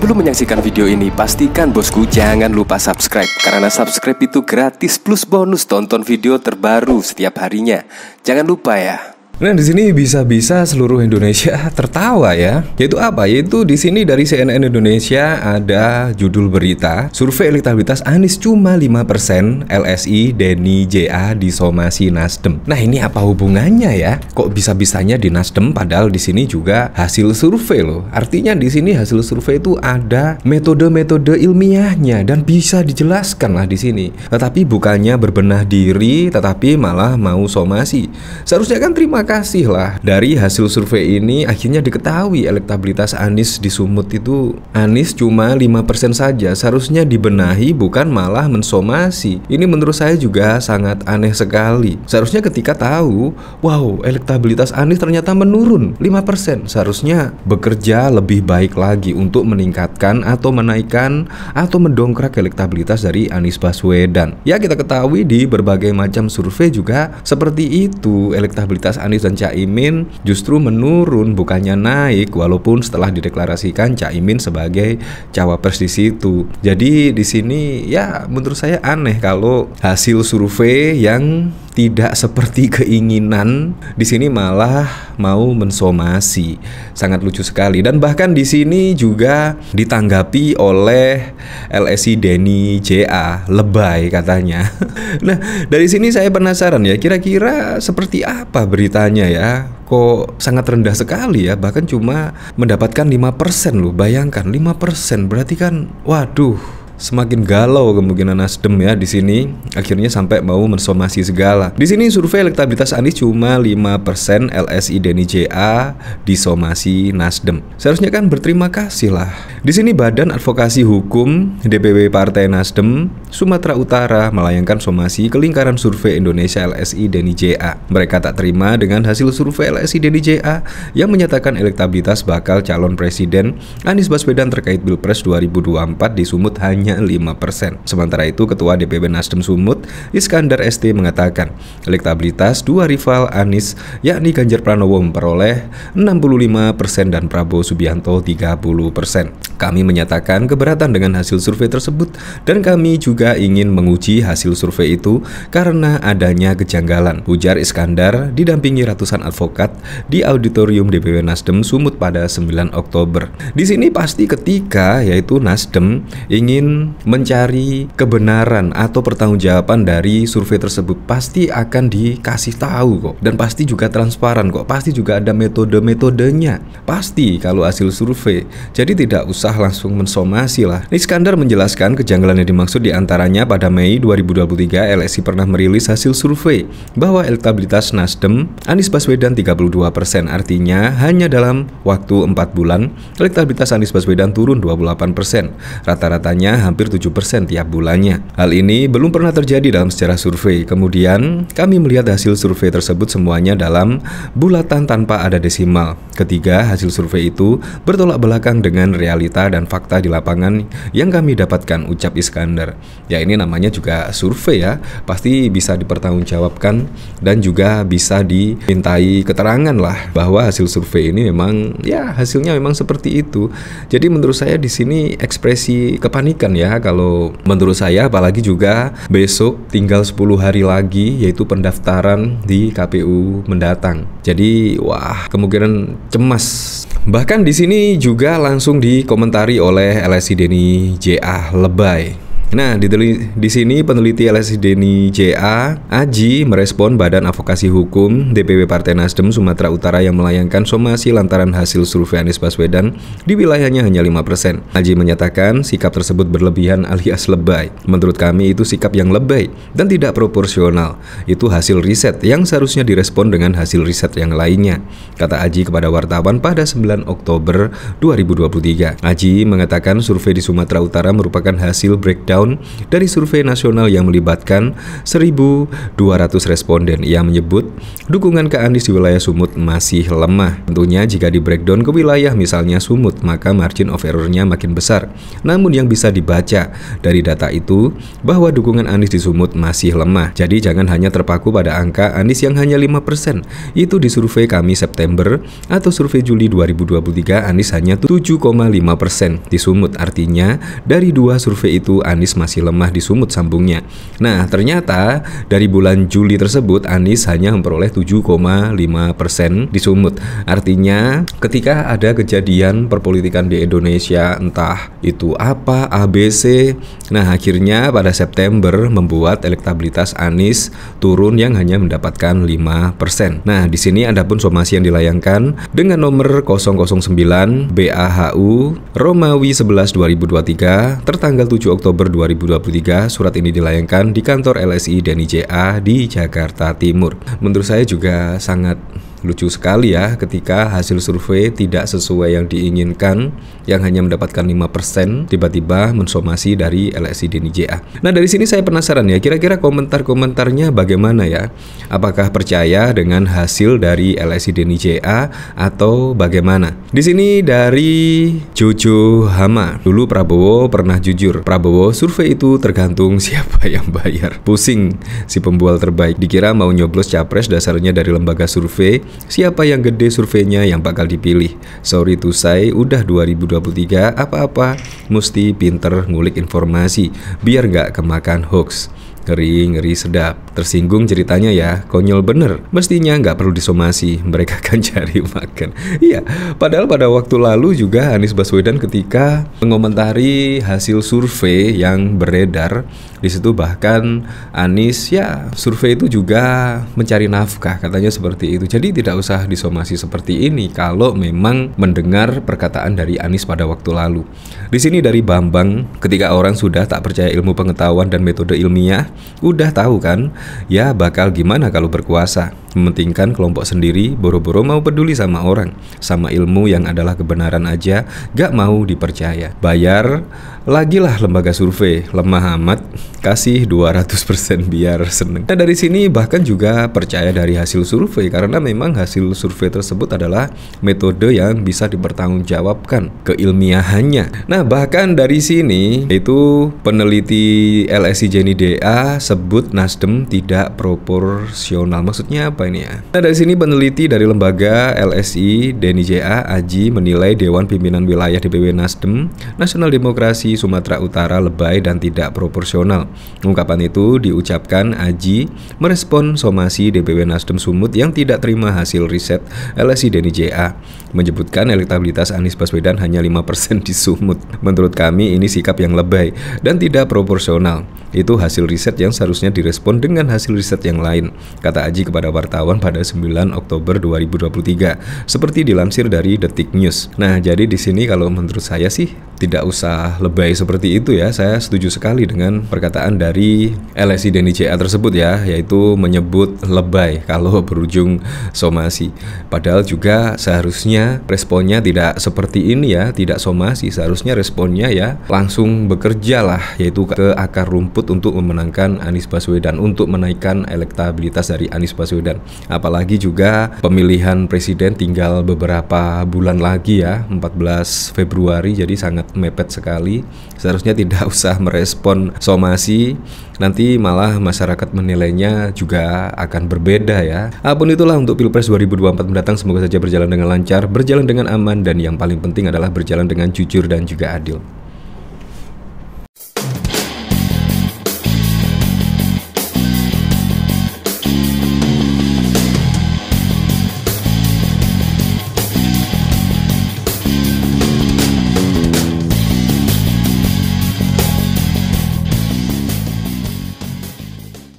Sebelum menyaksikan video ini, pastikan bosku jangan lupa subscribe. Karena subscribe itu gratis plus bonus tonton video terbaru setiap harinya. Jangan lupa ya. Nah, di sini bisa-bisa seluruh Indonesia tertawa ya. Yaitu apa? Yaitu di sini dari CNN Indonesia ada judul berita, survei elektabilitas Anies cuma 5%, LSI Denny JA disomasi Nasdem. Nah, ini apa hubungannya ya? Kok bisa-bisanya di Nasdem padahal di sini juga hasil survei loh. Artinya di sini hasil survei itu ada metode-metode ilmiahnya dan bisa dijelaskan lah di sini. Tetapi bukannya berbenah diri, tetapi malah mau somasi. Seharusnya kan terima kasih lah, dari hasil survei ini akhirnya diketahui elektabilitas Anies di Sumut itu Anies cuma 5% saja. Seharusnya dibenahi bukan malah mensomasi. Ini menurut saya juga sangat aneh sekali. Seharusnya ketika tahu, wow, elektabilitas Anies ternyata menurun 5%, seharusnya bekerja lebih baik lagi untuk meningkatkan atau menaikkan atau mendongkrak elektabilitas dari Anies Baswedan. Ya, kita ketahui di berbagai macam survei juga seperti itu, elektabilitas Anies dan Caimin justru menurun bukannya naik, walaupun setelah dideklarasikan Caimin sebagai cawapres di situ. Jadi di sini ya menurut saya aneh kalau hasil survei yang tidak seperti keinginan di sini malah mau mensomasi. Sangat lucu sekali. Dan bahkan di sini juga ditanggapi oleh LSI Denny JA, lebay katanya. Nah, dari sini saya penasaran ya, kira-kira seperti apa beritanya ya? Kok sangat rendah sekali ya, bahkan cuma mendapatkan 5% loh. Bayangkan 5%, berarti kan waduh, semakin galau kemungkinan Nasdem ya di sini, akhirnya sampai mau mensomasi segala. Di sini survei elektabilitas Anies cuma 5%, LSI Denny JA disomasi Nasdem. Seharusnya kan berterima kasih lah. Di sini Badan Advokasi Hukum DPW Partai Nasdem Sumatera Utara melayangkan somasi ke lingkaran survei Indonesia LSI Denny JA. Mereka tak terima dengan hasil survei LSI Denny JA yang menyatakan elektabilitas bakal calon presiden Anies Baswedan terkait Pilpres 2024 di Sumut hanya 5%. Sementara itu, Ketua DPW Nasdem Sumut, Iskandar ST mengatakan elektabilitas dua rival Anies, yakni Ganjar Pranowo memperoleh 65% dan Prabowo Subianto 30%. Kami menyatakan keberatan dengan hasil survei tersebut dan kami juga ingin menguji hasil survei itu karena adanya kejanggalan, ujar Iskandar didampingi ratusan advokat di auditorium DPW Nasdem Sumut pada 9 Oktober. Di sini pasti ketika yaitu Nasdem ingin mencari kebenaran atau pertanggungjawaban dari survei tersebut, pasti akan dikasih tahu kok, dan pasti juga transparan kok, pasti juga ada metode-metodenya pasti kalau hasil survei. Jadi tidak usah langsung mensomasi lah. Iskandar menjelaskan kejanggalan yang dimaksud diantaranya pada Mei 2023 LSI pernah merilis hasil survei bahwa elektabilitas Nasdem Anies Baswedan 32%, artinya hanya dalam waktu 4 bulan elektabilitas Anies Baswedan turun 28%, rata-ratanya hampir 7% tiap bulannya. Hal ini belum pernah terjadi dalam sejarah survei. Kemudian kami melihat hasil survei tersebut semuanya dalam bulatan tanpa ada desimal. Ketiga, hasil survei itu bertolak belakang dengan realita dan fakta di lapangan yang kami dapatkan, ucap Iskandar. Ya, ini namanya juga survei ya, pasti bisa dipertanggungjawabkan dan juga bisa dimintai keterangan lah bahwa hasil survei ini memang ya hasilnya memang seperti itu. Jadi menurut saya di sini ekspresi kepanikan ya kalau menurut saya, apalagi juga besok tinggal 10 hari lagi yaitu pendaftaran di KPU mendatang. Jadi wah, kemungkinan cemas. Bahkan di sini juga langsung dikomentari oleh LSI Denny JA, lebay. Nah, di sini peneliti LSI Denny JA, Aji, merespon Badan Advokasi Hukum DPW Partai Nasdem Sumatera Utara yang melayangkan somasi lantaran hasil survei Anies Baswedan di wilayahnya hanya 5%. Aji menyatakan sikap tersebut berlebihan alias lebay. Menurut kami itu sikap yang lebay dan tidak proporsional. Itu hasil riset yang seharusnya direspon dengan hasil riset yang lainnya, kata Aji kepada wartawan pada 9 Oktober 2023. Aji mengatakan survei di Sumatera Utara merupakan hasil breakdown breakdown dari survei nasional yang melibatkan 1.200 responden yang menyebut dukungan ke Anies di wilayah Sumut masih lemah. Tentunya jika di breakdown ke wilayah misalnya Sumut, maka margin of error-nya makin besar. Namun yang bisa dibaca dari data itu bahwa dukungan Anies di Sumut masih lemah. Jadi jangan hanya terpaku pada angka Anies yang hanya 5%. Itu di survei kami September, atau survei Juli 2023 Anies hanya 7,5% di Sumut. Artinya dari dua survei itu Anies masih lemah di Sumut, sambungnya. Nah, ternyata dari bulan Juli tersebut Anies hanya memperoleh 7,5% di Sumut. Artinya ketika ada kejadian perpolitikan di Indonesia, entah itu apa, ABC, nah akhirnya pada September membuat elektabilitas Anies turun yang hanya mendapatkan 5%. Nah, di sini ada pun somasi yang dilayangkan dengan nomor 009 BAHU Romawi 11 2023 tertanggal 7 Oktober 2023. Surat ini dilayangkan di kantor LSI DNI di Jakarta Timur. Menurut saya juga sangat lucu sekali ya ketika hasil survei tidak sesuai yang diinginkan, yang hanya mendapatkan 5%, tiba-tiba mensomasi dari LSI DNI. Nah, dari sini saya penasaran ya, kira-kira komentar-komentarnya bagaimana ya? Apakah percaya dengan hasil dari LSI DNI atau bagaimana? Di sini dari Jojo Hama, dulu Prabowo pernah jujur. Prabowo survei itu tergantung siapa yang bayar. Pusing si pembual terbaik, dikira mau nyoblos capres dasarnya dari lembaga survei. Siapa yang gede surveinya yang bakal dipilih. Sorry to say, udah 2023, apa-apa mesti pinter ngulik informasi biar nggak kemakan hoax. Ngeri sedap. Tersinggung ceritanya ya, konyol bener. Mestinya nggak perlu disomasi, mereka kan cari makan. Iya, padahal pada waktu lalu juga Anies Baswedan ketika mengomentari hasil survei yang beredar, di situ bahkan Anies ya survei itu juga mencari nafkah, katanya seperti itu. Jadi tidak usah disomasi seperti ini kalau memang mendengar perkataan dari Anies pada waktu lalu. Di sini dari Bambang, ketika orang sudah tak percaya ilmu pengetahuan dan metode ilmiah, udah tahu kan ya bakal gimana kalau berkuasa, mementingkan kelompok sendiri, boro-boro mau peduli sama orang, sama ilmu yang adalah kebenaran aja gak mau dipercaya. Bayar lagi lah lembaga survei, lemah amat, kasih 200% biar seneng. Nah, dari sini bahkan juga percaya dari hasil survei karena memang hasil survei tersebut adalah metode yang bisa dipertanggungjawabkan keilmiahannya. Nah, bahkan dari sini itu peneliti LSI DNI sebut Nasdem tidak proporsional. Maksudnya apa ini ya? Nah, dari sini peneliti dari lembaga LSI DNI Aji menilai Dewan Pimpinan Wilayah DPW Nasdem Nasional Demokrasi Sumatera Utara lebay dan tidak proporsional. Ungkapan itu diucapkan Aji merespon somasi DPW Nasdem Sumut yang tidak terima hasil riset LSI DNI menyebutkan elektabilitas Anies Baswedan hanya 5% di Sumut. Menurut kami ini sikap yang lebay dan tidak proporsional. Itu hasil riset yang seharusnya direspon dengan hasil riset yang lain, kata Aji kepada wartawan pada 9 Oktober 2023, seperti dilansir dari Detik News. Nah, jadi di sini kalau menurut saya sih tidak usah lebay seperti itu ya. Saya setuju sekali dengan perkataan dari LSI DNI tersebut ya, yaitu menyebut lebay kalau berujung somasi. Padahal juga seharusnya responnya tidak seperti ini ya, tidak somasi. Seharusnya responnya ya langsung bekerja lah, yaitu ke akar rumput untuk memenangkan Anies Baswedan, untuk menaikkan elektabilitas dari Anies Baswedan. Apalagi juga pemilihan presiden tinggal beberapa bulan lagi ya, 14 Februari, jadi sangat mepet sekali. Seharusnya tidak usah merespon somasi, nanti malah masyarakat menilainya juga akan berbeda ya. Apapun itulah untuk Pilpres 2024 mendatang, semoga saja berjalan dengan lancar, berjalan dengan aman, dan yang paling penting adalah berjalan dengan jujur dan juga adil.